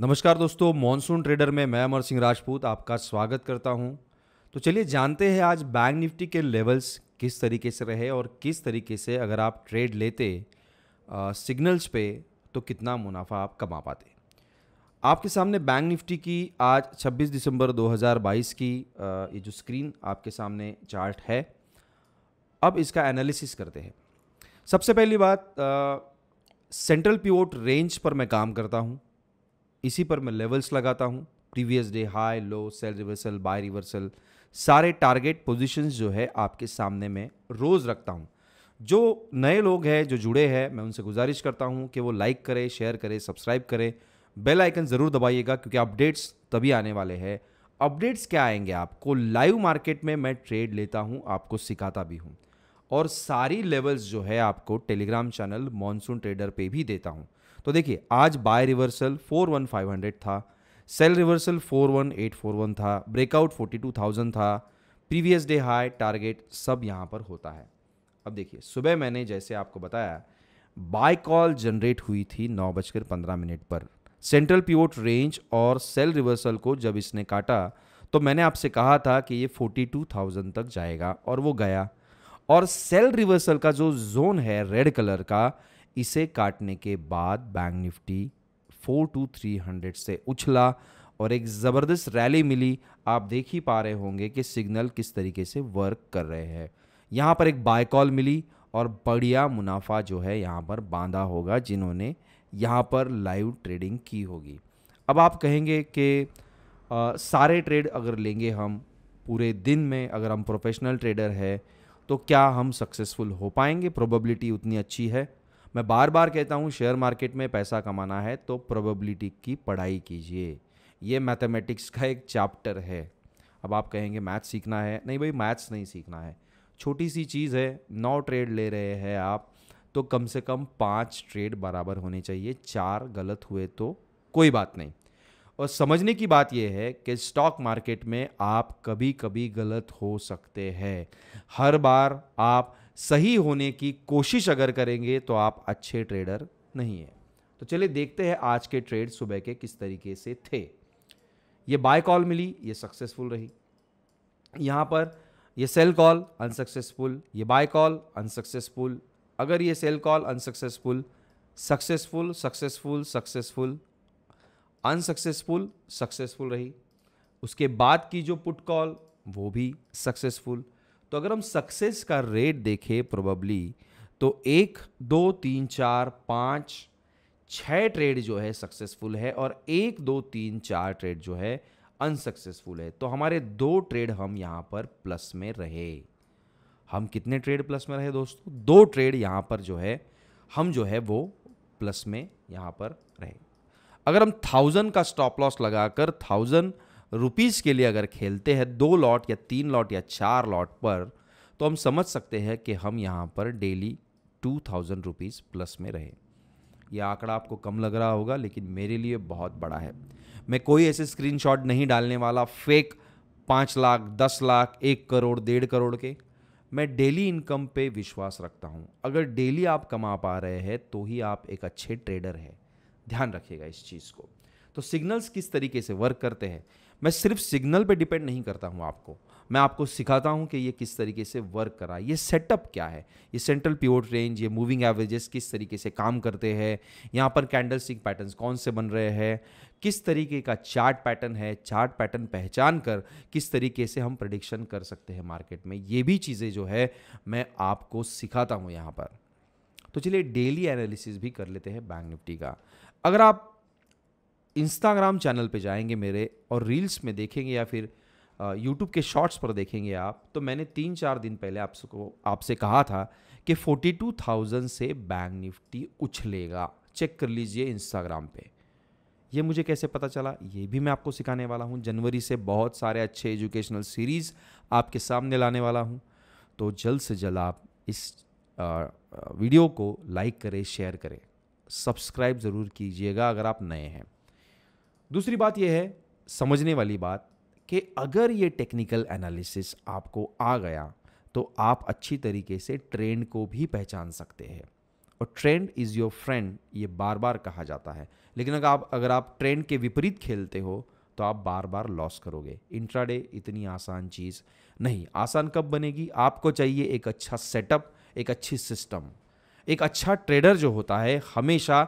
नमस्कार दोस्तों, monsoon trader में मैं अमर सिंह राजपूत आपका स्वागत करता हूं। तो चलिए जानते हैं आज बैंक निफ्टी के लेवल्स किस तरीके से रहे और किस तरीके से अगर आप ट्रेड लेते सिग्नल्स पे तो कितना मुनाफा आप कमा पाते। आपके सामने बैंक निफ्टी की आज 26 दिसंबर 2022 की ये जो स्क्रीन आपके सामने चार्ट है, अब इसका एनालिसिस करते हैं। सबसे पहली बात, सेंट्रल पिवोट रेंज पर मैं काम करता हूं, इसी पर मैं लेवल्स लगाता हूं। प्रीवियस डे हाई, लो, सेल रिवर्सल, बाय रिवर्सल, सारे टारगेट पोजीशंस जो है आपके सामने मैं रोज़ रखता हूं। जो नए लोग हैं जो जुड़े हैं, मैं उनसे गुजारिश करता हूं कि वो लाइक करें, शेयर करें, सब्सक्राइब करें, बेल आइकन ज़रूर दबाइएगा क्योंकि अपडेट्स तभी आने वाले हैं। अपडेट्स क्या आएंगे आपको? लाइव मार्केट में मैं ट्रेड लेता हूं, आपको सिखाता भी हूं और सारी लेवल्स जो है आपको टेलीग्राम चैनल मॉनसून ट्रेडर पे भी देता हूं। तो देखिए, आज बाय रिवर्सल 41500 था, सेल रिवर्सल 41841 था, ब्रेकआउट 42000 था, प्रीवियस डे हाई, टारगेट सब यहां पर होता है। अब देखिए, सुबह मैंने जैसे आपको बताया बाय कॉल जनरेट हुई थी 9:15 पर। सेंट्रल पिवोट रेंज और सेल रिवर्सल को जब इसने काटा तो मैंने आपसे कहा था कि ये 42000 तक जाएगा और वो गया। और सेल रिवर्सल का जो जोन है रेड कलर का, इसे काटने के बाद बैंक निफ्टी 42300 से उछला और एक ज़बरदस्त रैली मिली। आप देख ही पा रहे होंगे कि सिग्नल किस तरीके से वर्क कर रहे हैं। यहाँ पर एक बाय कॉल मिली और बढ़िया मुनाफा जो है यहाँ पर बांधा होगा जिन्होंने यहाँ पर लाइव ट्रेडिंग की होगी। अब आप कहेंगे कि सारे ट्रेड अगर लेंगे हम पूरे दिन में, अगर हम प्रोफेशनल ट्रेडर है तो क्या हम सक्सेसफुल हो पाएंगे? प्रोबेबिलिटी उतनी अच्छी है? मैं बार बार कहता हूँ, शेयर मार्केट में पैसा कमाना है तो प्रोबेबिलिटी की पढ़ाई कीजिए। ये मैथमेटिक्स का एक चैप्टर है। अब आप कहेंगे मैथ्स सीखना है। नहीं भाई, मैथ्स नहीं सीखना है। छोटी सी चीज़ है, 9 ट्रेड ले रहे हैं आप तो कम से कम 5 ट्रेड बराबर होने चाहिए। 4 गलत हुए तो कोई बात नहीं। और समझने की बात यह है कि स्टॉक मार्केट में आप कभी कभी गलत हो सकते हैं। हर बार आप सही होने की कोशिश अगर करेंगे तो आप अच्छे ट्रेडर नहीं है। तो चलिए देखते हैं आज के ट्रेड सुबह के किस तरीके से थे। ये बाय कॉल मिली, ये सक्सेसफुल रही। यहाँ पर ये सेल कॉल अनसक्सेसफुल, ये बाय कॉल अनसक्सेसफुल। अगर ये sell call unsuccessful, successful, successful, successful, unsuccessful, successful रही। उसके बाद की जो पुट कॉल वो भी सक्सेसफुल। तो अगर हम सक्सेस का रेट देखें प्रोबेबली, तो 1, 2, 3, 4, 5, 6 ट्रेड जो है सक्सेसफुल है और 1, 2, 3, 4 ट्रेड जो है अनसक्सेसफुल है। तो हमारे 2 ट्रेड हम यहां पर प्लस में रहे। हम कितने ट्रेड प्लस में रहे दोस्तों? 2 ट्रेड यहां पर जो है हम जो है वो प्लस में यहां पर रहे। अगर हम 1000 का स्टॉप लॉस लगाकर 1000 रुपीज़ के लिए अगर खेलते हैं 2 लॉट या 3 लॉट या 4 लॉट पर, तो हम समझ सकते हैं कि हम यहाँ पर डेली 2000 रुपीज़ प्लस में रहे। यह आंकड़ा आपको कम लग रहा होगा लेकिन मेरे लिए बहुत बड़ा है। मैं कोई ऐसे स्क्रीनशॉट नहीं डालने वाला फेक 5 लाख, 10 लाख, 1 करोड़, 1.5 करोड़ के। मैं डेली इनकम पे विश्वास रखता हूँ। अगर डेली आप कमा पा रहे हैं तो ही आप एक अच्छे ट्रेडर हैं। ध्यान रखिएगा इस चीज़ को। तो सिग्नल्स किस तरीके से वर्क करते हैं, मैं सिर्फ सिग्नल पे डिपेंड नहीं करता हूं आपको, मैं आपको सिखाता हूं कि ये किस तरीके से वर्क कर रहा है। ये सेटअप क्या है, ये सेंट्रल पिवोट रेंज, ये मूविंग एवरेजेस किस तरीके से काम करते हैं, यहाँ पर कैंडलस्टिक पैटर्न्स कौन से बन रहे हैं, किस तरीके का चार्ट पैटर्न है, चार्ट पैटर्न पहचान कर किस तरीके से हम प्रेडिक्शन कर सकते हैं मार्केट में, ये भी चीज़ें जो है मैं आपको सिखाता हूँ यहाँ पर। तो चलिए डेली एनालिसिस भी कर लेते हैं बैंक निफ्टी का। अगर आप इंस्टाग्राम चैनल पे जाएंगे मेरे और रील्स में देखेंगे या फिर यूट्यूब के शॉर्ट्स पर देखेंगे आप, तो मैंने 3-4 दिन पहले आपसे कहा था कि 42,000 से बैंक निफ्टी उछलेगा। चेक कर लीजिए इंस्टाग्राम पे। ये मुझे कैसे पता चला, ये भी मैं आपको सिखाने वाला हूँ। जनवरी से बहुत सारे अच्छे एजुकेशनल सीरीज़ आपके सामने लाने वाला हूँ। तो जल्द से जल्द आप इस वीडियो को लाइक करें, शेयर करें, सब्सक्राइब ज़रूर कीजिएगा अगर आप नए हैं। दूसरी बात यह है, समझने वाली बात, कि अगर ये टेक्निकल एनालिसिस आपको आ गया तो आप अच्छी तरीके से ट्रेंड को भी पहचान सकते हैं। और ट्रेंड इज़ योर फ्रेंड ये बार बार कहा जाता है, लेकिन अगर आप ट्रेंड के विपरीत खेलते हो तो आप बार बार लॉस करोगे। इंट्राडे इतनी आसान चीज़ नहीं। आसान कब बनेगी? आपको चाहिए एक अच्छा सेटअप, एक अच्छी सिस्टम। एक अच्छा ट्रेडर जो होता है हमेशा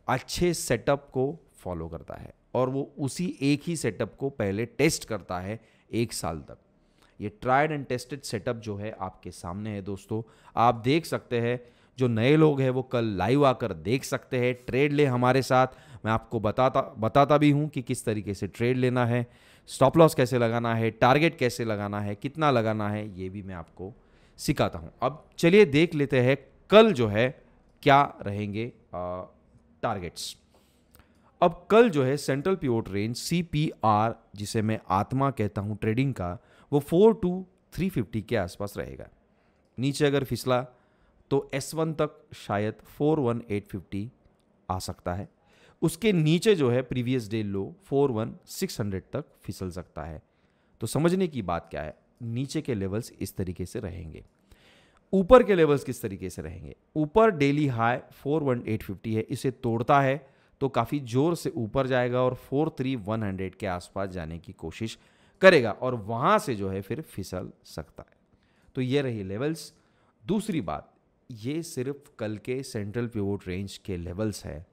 अच्छे सेटअप को फॉलो करता है और वो उसी एक ही सेटअप को पहले टेस्ट करता है 1 साल तक। ये ट्राइड एंड टेस्टेड सेटअप जो है आपके सामने है दोस्तों। आप देख सकते हैं, जो नए लोग हैं वो कल लाइव आकर देख सकते हैं, ट्रेड ले हमारे साथ। मैं आपको बताता भी हूँ कि किस तरीके से ट्रेड लेना है, स्टॉप लॉस कैसे लगाना है, टारगेट कैसे लगाना है, कितना लगाना है, ये भी मैं आपको सिखाता हूँ। अब चलिए देख लेते हैं कल जो है क्या रहेंगे टारगेट्स। अब कल जो है सेंट्रल पिवोट रेंज CPR, जिसे मैं आत्मा कहता हूँ ट्रेडिंग का, वो 4 to 350 के आसपास रहेगा। नीचे अगर फिसला तो S1 तक शायद 41850 आ सकता है। उसके नीचे जो है प्रीवियस डे लो 41600 तक फिसल सकता है। तो समझने की बात क्या है, नीचे के लेवल्स इस तरीके से रहेंगे, ऊपर के लेवल्स किस तरीके से रहेंगे। ऊपर डेली हाई 41850 है, इसे तोड़ता है तो काफ़ी जोर से ऊपर जाएगा और 43100 के आसपास जाने की कोशिश करेगा और वहाँ से जो है फिर फिसल सकता है। तो ये रही लेवल्स। दूसरी बात, ये सिर्फ कल के सेंट्रल पिवोट रेंज के लेवल्स है,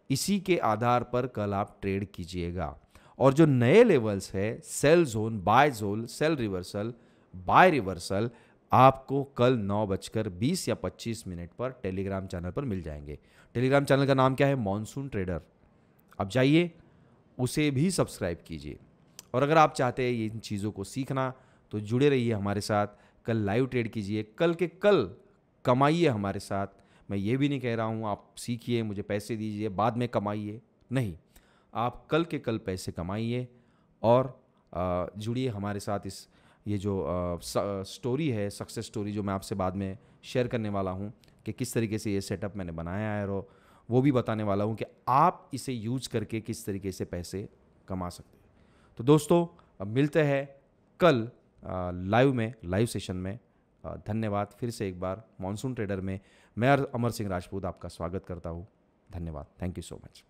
इसी के आधार पर कल आप ट्रेड कीजिएगा। और जो नए लेवल्स है, sell zone, buy zone, sell reversal, buy reversal, आपको कल 9:20 या 25 मिनट पर टेलीग्राम चैनल पर मिल जाएंगे। टेलीग्राम चैनल का नाम क्या है? Monsoon trader. अब जाइए उसे भी सब्सक्राइब कीजिए। और अगर आप चाहते हैं इन चीज़ों को सीखना तो जुड़े रहिए हमारे साथ। कल लाइव ट्रेड कीजिए, कल के कल कमाइए हमारे साथ। मैं ये भी नहीं कह रहा हूँ आप सीखिए, मुझे पैसे दीजिए, बाद में कमाइए, नहीं। आप कल के कल पैसे कमाइए और जुड़िए हमारे साथ। ये जो स्टोरी है, सक्सेस स्टोरी, जो मैं आपसे बाद में शेयर करने वाला हूँ कि किस तरीके से ये सेटअप मैंने बनाया है, और वो भी बताने वाला हूँ कि आप इसे यूज करके किस तरीके से पैसे कमा सकते हैं। तो दोस्तों अब मिलते हैं कल लाइव सेशन में। धन्यवाद। फिर से एक बार मॉनसून ट्रेडर में मैं अमर सिंह राजपूत आपका स्वागत करता हूँ। धन्यवाद। Thank you so much.